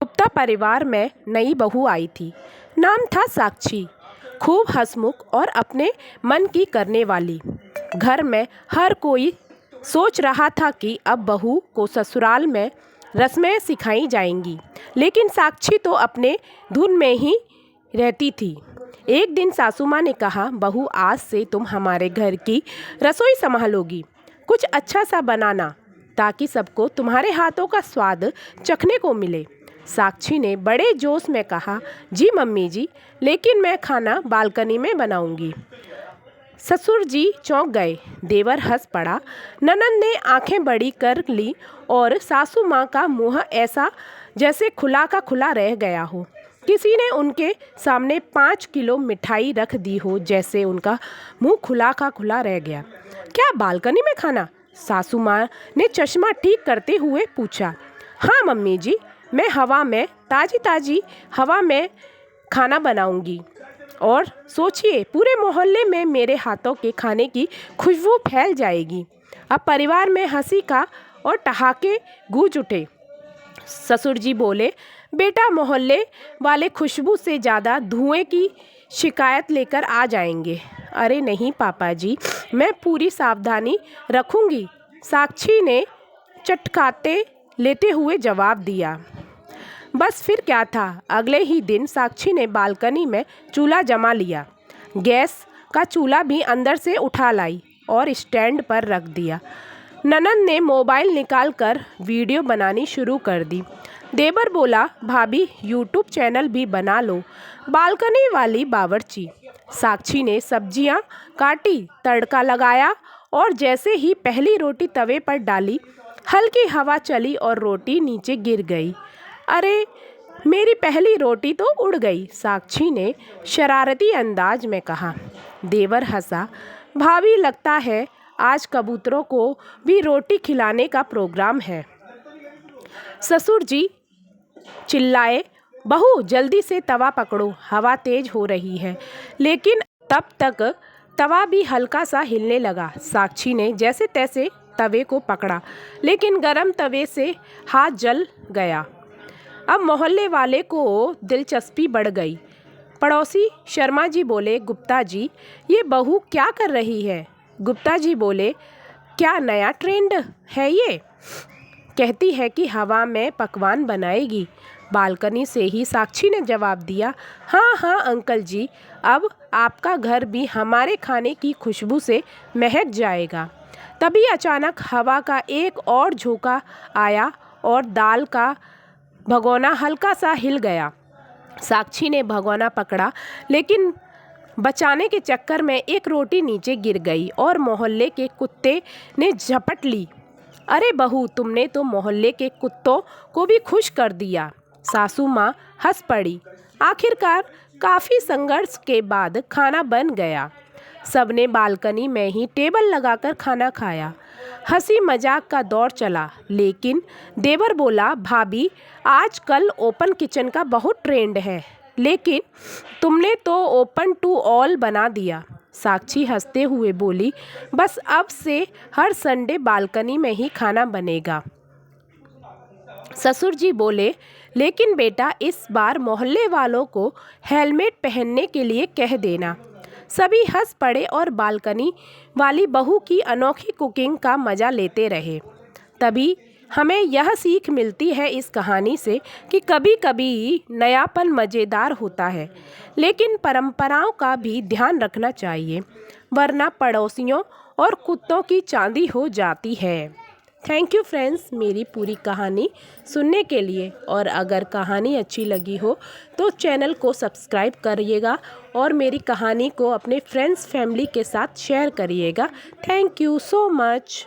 गुप्ता परिवार में नई बहू आई थी। नाम था साक्षी। खूब हंसमुख और अपने मन की करने वाली। घर में हर कोई सोच रहा था कि अब बहू को ससुराल में रस्में सिखाई जाएंगी, लेकिन साक्षी तो अपने धुन में ही रहती थी। एक दिन सासू माँ ने कहा, बहू आज से तुम हमारे घर की रसोई संभालोगी। कुछ अच्छा सा बनाना ताकि सबको तुम्हारे हाथों का स्वाद चखने को मिले। साक्षी ने बड़े जोश में कहा, जी मम्मी जी, लेकिन मैं खाना बालकनी में बनाऊंगी। ससुर जी चौंक गए। देवर हंस पड़ा। ननंद ने आंखें बड़ी कर ली और सासू माँ का मुंह ऐसा जैसे खुला का खुला रह गया हो। किसी ने उनके सामने 5 किलो मिठाई रख दी हो, जैसे उनका मुंह खुला का खुला रह गया। क्या बालकनी में खाना? सासू माँ ने चश्मा ठीक करते हुए पूछा। हाँ मम्मी जी, मैं हवा में ताज़ी ताज़ी हवा में खाना बनाऊंगी। और सोचिए, पूरे मोहल्ले में मेरे हाथों के खाने की खुशबू फैल जाएगी। अब परिवार में हंसी का और ठहाके गूंज उठे। ससुर जी बोले, बेटा, मोहल्ले वाले खुशबू से ज़्यादा धुएं की शिकायत लेकर आ जाएंगे। अरे नहीं पापा जी, मैं पूरी सावधानी रखूंगी, साक्षी ने चटकाते लेते हुए जवाब दिया। बस फिर क्या था, अगले ही दिन साक्षी ने बालकनी में चूल्हा जमा लिया। गैस का चूल्हा भी अंदर से उठा लाई और स्टैंड पर रख दिया। ननंद ने मोबाइल निकाल कर वीडियो बनानी शुरू कर दी। देवर बोला, भाभी यूट्यूब चैनल भी बना लो, बालकनी वाली बावर्ची। साक्षी ने सब्जियां काटी, तड़का लगाया और जैसे ही पहली रोटी तवे पर डाली, हल्की हवा चली और रोटी नीचे गिर गई। अरे, मेरी पहली रोटी तो उड़ गई, साक्षी ने शरारती अंदाज में कहा। देवर हंसा। भाभी, लगता है आज कबूतरों को भी रोटी खिलाने का प्रोग्राम है। ससुर जी चिल्लाए, बहू जल्दी से तवा पकड़ो, हवा तेज हो रही है। लेकिन तब तक तवा भी हल्का सा हिलने लगा। साक्षी ने जैसे तैसे तवे को पकड़ा, लेकिन गरम तवे से हाथ जल गया। अब मोहल्ले वाले को दिलचस्पी बढ़ गई। पड़ोसी शर्मा जी बोले, गुप्ता जी, ये बहू क्या कर रही है? गुप्ता जी बोले, क्या नया ट्रेंड है ये? कहती है कि हवा में पकवान बनाएगी। बालकनी से ही साक्षी ने जवाब दिया, हाँ हाँ अंकल जी, अब आपका घर भी हमारे खाने की खुशबू से महक जाएगा। तभी अचानक हवा का एक और झोंका आया और दाल का भगोना हल्का सा हिल गया। साक्षी ने भगोना पकड़ा, लेकिन बचाने के चक्कर में एक रोटी नीचे गिर गई और मोहल्ले के कुत्ते ने झपट ली। अरे बहू, तुमने तो मोहल्ले के कुत्तों को भी खुश कर दिया। सासू माँ हंस पड़ी। आखिरकार काफ़ी संघर्ष के बाद खाना बन गया। सबने बालकनी में ही टेबल लगाकर खाना खाया। हंसी मजाक का दौर चला, लेकिन देवर बोला, भाभी आजकल ओपन किचन का बहुत ट्रेंड है, लेकिन तुमने तो ओपन टू ऑल बना दिया। साक्षी हंसते हुए बोली, बस अब से हर संडे बालकनी में ही खाना बनेगा। ससुर जी बोले, लेकिन बेटा, इस बार मोहल्ले वालों को हेलमेट पहनने के लिए कह देना। सभी हंस पड़े और बालकनी वाली बहू की अनोखी कुकिंग का मज़ा लेते रहे। तभी हमें यह सीख मिलती है इस कहानी से कि कभी कभी नयापन मज़ेदार होता है, लेकिन परंपराओं का भी ध्यान रखना चाहिए, वरना पड़ोसियों और कुत्तों की चांदी हो जाती है। थैंक यू फ्रेंड्स, मेरी पूरी कहानी सुनने के लिए। और अगर कहानी अच्छी लगी हो तो चैनल को सब्सक्राइब करिएगा और मेरी कहानी को अपने फ्रेंड्स फैमिली के साथ शेयर करिएगा। Thank you so much.